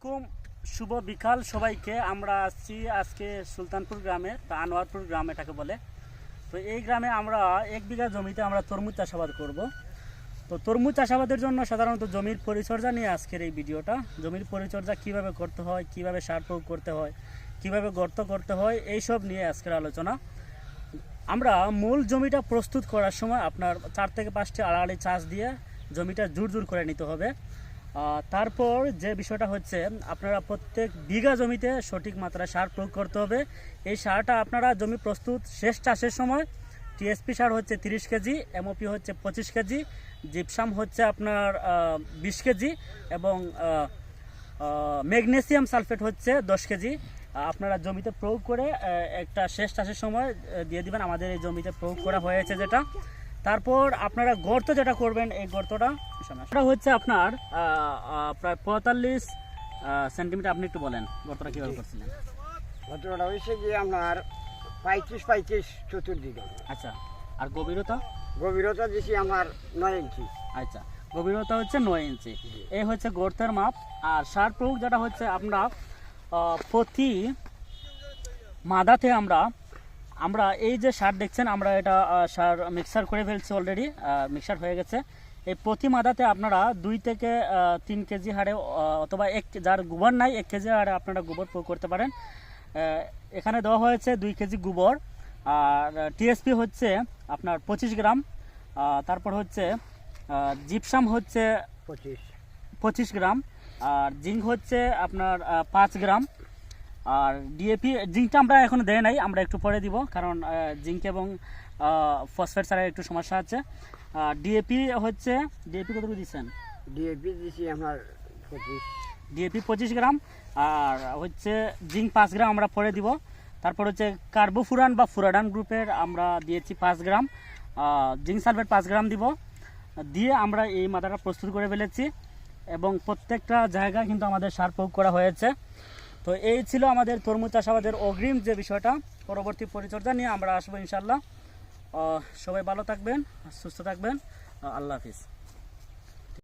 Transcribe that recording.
আলাইকুম, শুভ বিকাল সবাইকে। আমরা আসছি আজকে সুলতানপুর গ্রামে, তা আনোয়ারপুর গ্রাম এটাকে বলে। তো এই গ্রামে আমরা 1 বিঘা জমিতে আমরা তরমুজ চাষাবাদ করব। তো তরমুজ চাষাবাদের জন্য সাধারণত জমির পরিচর্যা নিয়ে আজকের এই ভিডিওটা। জমির পরিচর্যা কিভাবে করতে হয়, কিভাবে সার প্রয়োগ করতে হয়, কিভাবে গর্ত করতে হয়, এইসব নিয়ে আজকের আলোচনা। আমরা মূল জমিটা প্রস্তুত করার সময় আপনার 4 থেকে 5টি আড়াআড়ি চাষ দিয়ে জমিটা জোর করে নিতে হবে। তারপর যে বিষয়টা হচ্ছে, আপনারা প্রত্যেক বিঘা জমিতে সঠিক মাত্রায় সার প্রয়োগ করতে হবে। এই সারটা আপনারা জমি প্রস্তুত শেষ চাষের সময় টিএসপি সার হচ্ছে 30 কেজি, এমওপি হচ্ছে 25 কেজি, জিপসাম হচ্ছে আপনার 20 কেজি এবং ম্যাগনেসিয়াম সালফেট হচ্ছে 10 কেজি আপনারা জমিতে প্রয়োগ করে একটা শেষ চাষের সময় দিয়ে দিবেন। আমাদের এই জমিতে প্রয়োগ করা হয়েছে যেটা। তারপর আপনারা গর্ত যেটা করবেন, এই গর্তটা হচ্ছে আপনার প্রায় 45 সেন্টিমিটার। আপনি একটু বলেন গর্তটা কীভাবে করছিলেন? গর্তটা হয়েছে যে আপনার 35 চতুর্দিকে। আচ্ছা, আর গভীরতা? গভীরতা দিয়েছি আমার 9 ইঞ্চি। আচ্ছা, গভীরতা হচ্ছে 9 ইঞ্চি। এই হচ্ছে গর্তের মাপ। আর সার প্রয়োগ যেটা হচ্ছে, আমরা প্রতি মাদাতে আমরা এই যে সার দেখছেন, আমরা এটা সার মিক্সার করে ফেলছি অলরেডি, মিক্সার হয়ে গেছে। এই প্রতি মাদাতে আপনারা 2 থেকে 3 কেজি হারে অথবা যার গোবর নাই 1 কেজি হারে আপনারা গোবর প্রয়োগ করতে পারেন। এখানে দেওয়া হয়েছে 2 কেজি গোবর, আর টিএসপি হচ্ছে আপনার 25 গ্রাম, তারপর হচ্ছে জিপসাম হচ্ছে 25 গ্রাম, আর জিঙ্ক হচ্ছে আপনার 5 গ্রাম, আর ডিএপি জিঙ্কটা আমরা এখনো দেয় নাই, আমরা একটু পরে দিব, কারণ জিঙ্ক এবং ফসফেট ছাড়া একটু সমস্যা আছে। ডিএপি কতটুকু দিচ্ছেন? ডিএপি দিয়েছি আমার 25 গ্রাম, আর হচ্ছে জিঙ্ক 5 গ্রাম আমরা পরে দিব। তারপর হচ্ছে কার্বোফুরান বা ফুরাডান গ্রুপের আমরা দিয়েছি 5 গ্রাম, জিঙ্ক সালফেট 5 গ্রাম দিব, দিয়ে আমরা এই মাদাটা প্রস্তুত করে ফেলেছি এবং প্রত্যেকটা জায়গায় কিন্তু আমাদের সার প্রয়োগ করা হয়েছে। তো এই ছিল আমাদের তরমুজ চাষাবাদের অগ্রিম যে বিষয়টা। পরবর্তী পরিচর্যা নিয়ে আমরা আসবো ইনশাল্লাহ। সবাই ভালো থাকবেন, সুস্থ থাকবেন। আল্লাহ হাফিজ।